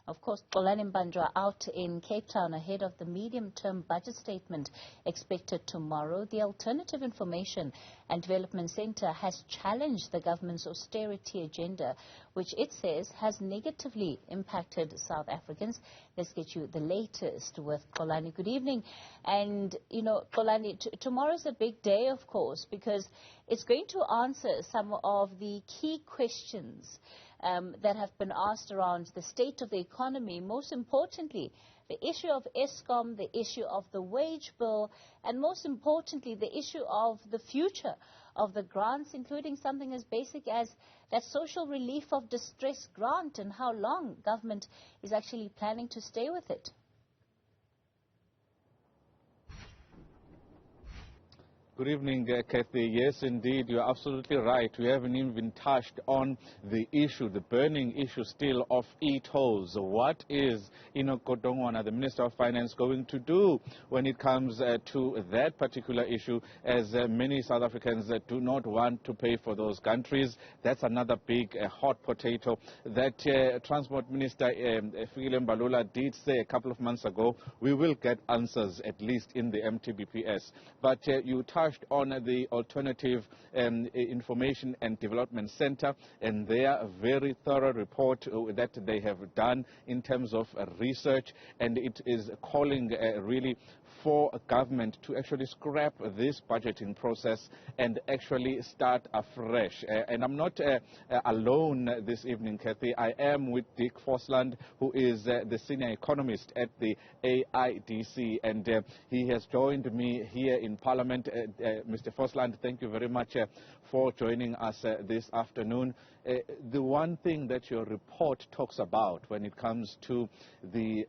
Of course, Xolani Mbandwa out in Cape Town ahead of the medium-term budget statement expected tomorrow. The Alternative Information and Development Centre has challenged the government's austerity agenda, which it says has negatively impacted South Africans. Let's get you the latest with Xolani. Good evening. And, you know, Xolani, tomorrow's a big day, of course, because it's going to answer some of the key questions that have been asked around the state of the economy, most importantly, the issue of Eskom, the issue of the wage bill, and most importantly, the issue of the future of the grants, including something as basic as that social relief of distress grant and how long government is actually planning to stay with it. Good evening, Kathy. Yes, indeed, you're absolutely right. We haven't even touched on the issue, the burning issue still of e-tolls. What is Enoch Godongwana, the Minister of Finance, going to do when it comes to that particular issue, as many South Africans do not want to pay for those countries? That's another big hot potato that Transport Minister Fikile Mbalula did say a couple of months ago. We will get answers, at least in the MTBPS. But you touched on the Alternative Information and Development Centre and their very thorough report that they have done in terms of research, and it is calling really for government to actually scrap this budgeting process and actually start afresh. And I'm not alone this evening, Kathy. I am with Dick Forslund, who is the senior economist at the AIDC, and he has joined me here in Parliament. Mr. Forslund, thank you very much for joining us this afternoon. The one thing that your report talks about when it comes to the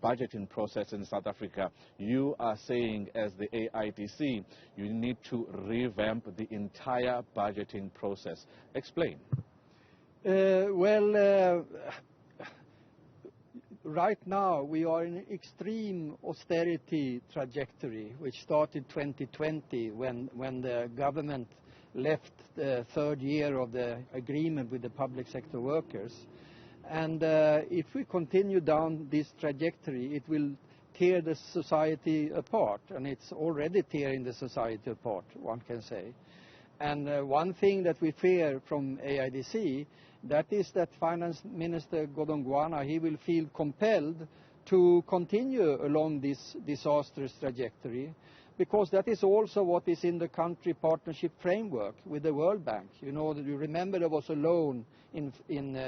budgeting process in South Africa, you are saying as the AIDC, you need to revamp the entire budgeting process. Explain. Right now we are in an extreme austerity trajectory, which started 2020 when the government left the third year of the agreement with the public sector workers. And if we continue down this trajectory, it will tear the society apart, and it's already tearing the society apart, one can say. And one thing that we fear from AIDC, that is that Finance Minister Godongwana, he will feel compelled to continue along this disastrous trajectory, because that is also what is in the country partnership framework with the World Bank. You know, you remember there was a loan in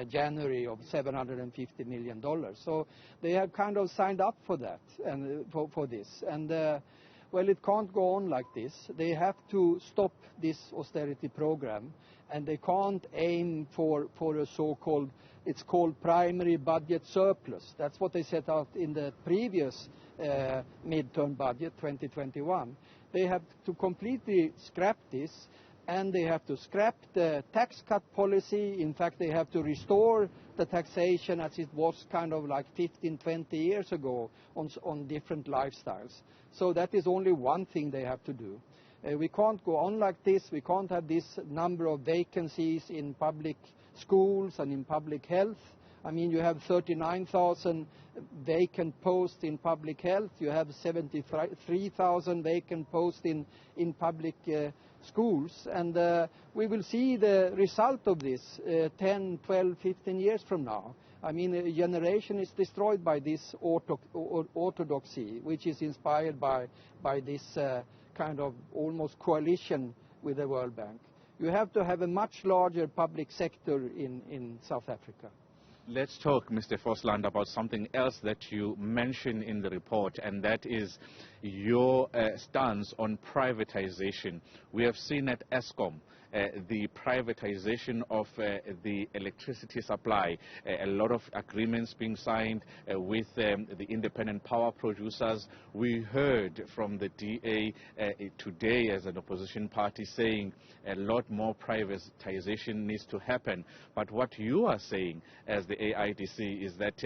January of $750 million. So they have kind of signed up for that and for this. And well, it can't go on like this. They have to stop this austerity program, and they can't aim for a so-called, it's called primary budget surplus. That's what they set out in the previous midterm budget, 2021. They have to completely scrap this, and they have to scrap the tax cut policy. In fact, they have to restore the taxation as it was kind of like 15, 20 years ago on different lifestyles. So that is only one thing they have to do. We can't go on like this. We can't have this number of vacancies in public schools and in public health. I mean, you have 39,000 vacant posts in public health. You have 73,000 vacant posts in public schools. And we will see the result of this 10, 12, 15 years from now. I mean, a generation is destroyed by this orthodoxy, which is inspired by this kind of almost coalition with the World Bank. You have to have a much larger public sector in South Africa. Let's talk, Mr. Forslund, about something else that you mention in the report, and that is your stance on privatization. We have seen at Eskom the privatization of the electricity supply, a lot of agreements being signed with the independent power producers. We heard from the DA today as an opposition party saying a lot more privatization needs to happen. But what you are saying as the AIDC is that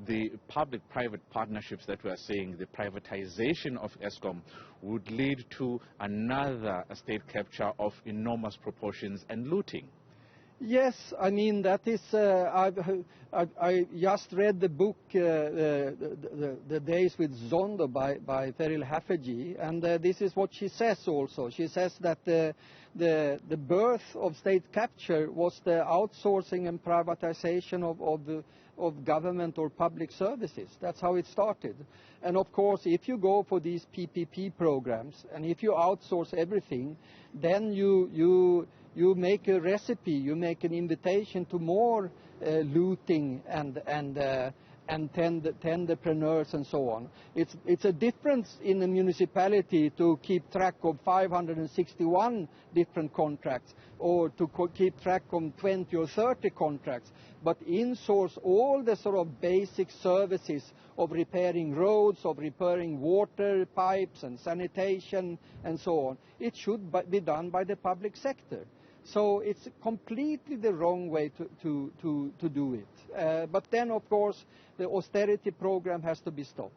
the public-private partnerships that we are seeing, the privatization of Eskom, would lead to another state capture of enormous proportions and looting. Yes, I mean that is. I just read the book the Days with Zondo by Feril Hafeji, and this is what she says also. She says that the birth of state capture was the outsourcing and privatization of government or public services. That's how it started. And of course, if you go for these PPP programs and if you outsource everything, then you make a recipe, you make an invitation to more looting and tenderpreneurs and so on. It's a difference in a municipality to keep track of 561 different contracts or to keep track of 20 or 30 contracts, but insource all the sort of basic services of repairing roads, of repairing water pipes and sanitation and so on. It should be done by the public sector. So it's completely the wrong way to do it. But then, of course, the austerity program has to be stopped.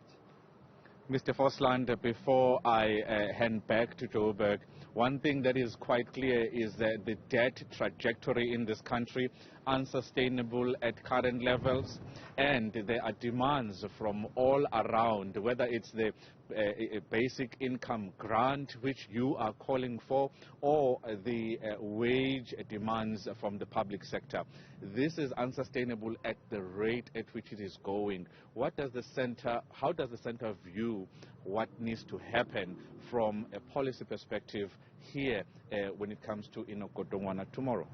Mr. Forslund, before I hand back to Joburg, one thing that is quite clear is that the debt trajectory in this country unsustainable at current levels, and there are demands from all around, whether it's the basic income grant which you are calling for, or the wage demands from the public sector. This is unsustainable at the rate at which it is going. How does the center view what needs to happen from a policy perspective here when it comes to Kodongwana tomorrow?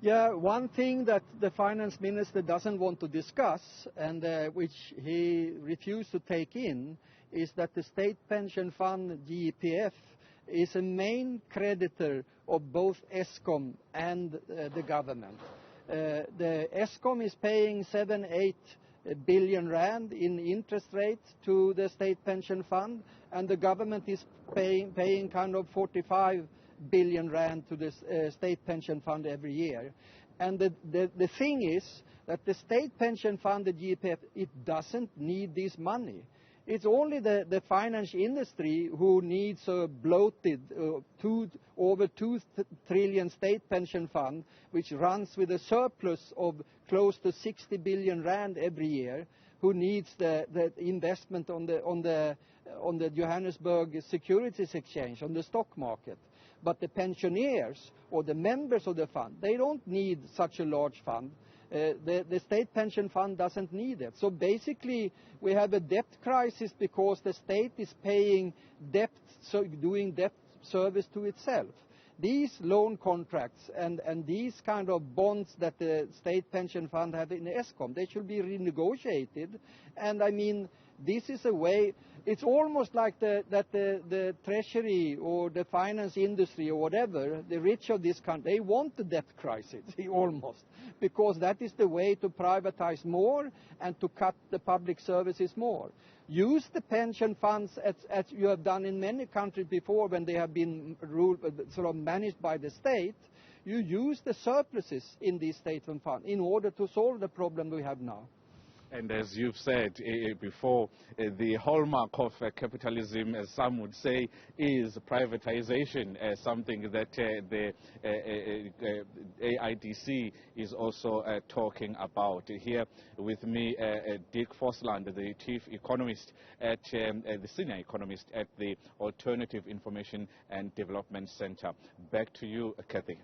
Yeah, one thing that the finance minister doesn't want to discuss, and which he refused to take in, is that the state pension fund, GEPF, is a main creditor of both ESCOM and the government. The ESCOM is paying 7-8 billion rand in interest rate to the state pension fund, and the government is paying kind of 45 billion rand to the state pension fund every year. And the thing is that the state pension fund, the GPF, it doesn't need this money. It's only the finance industry who needs a bloated over 2 trillion state pension fund, which runs with a surplus of close to 60 billion rand every year, who needs the investment on the Johannesburg Securities Exchange, on the stock market. But the pensioners or the members of the fund, they don't need such a large fund. The state pension fund doesn't need it. So basically we have a debt crisis because the state is paying debt, so doing debt service to itself. These loan contracts and these kind of bonds that the state pension fund have in ESCOM, they should be renegotiated. And I mean, this is a way, it's almost like the treasury or the finance industry or whatever, the rich of this country, they want the debt crisis, almost, because that is the way to privatize more and to cut the public services more. Use the pension funds as you have done in many countries before when they have been sort of managed by the state. You use the surpluses in these state funds in order to solve the problem we have now. And as you've said before, the hallmark of capitalism, as some would say, is privatization, something that the AIDC is also talking about. Here with me, Dick Forslund, the chief economist at the senior economist at the Alternative Information and Development Center. Back to you, Kathy.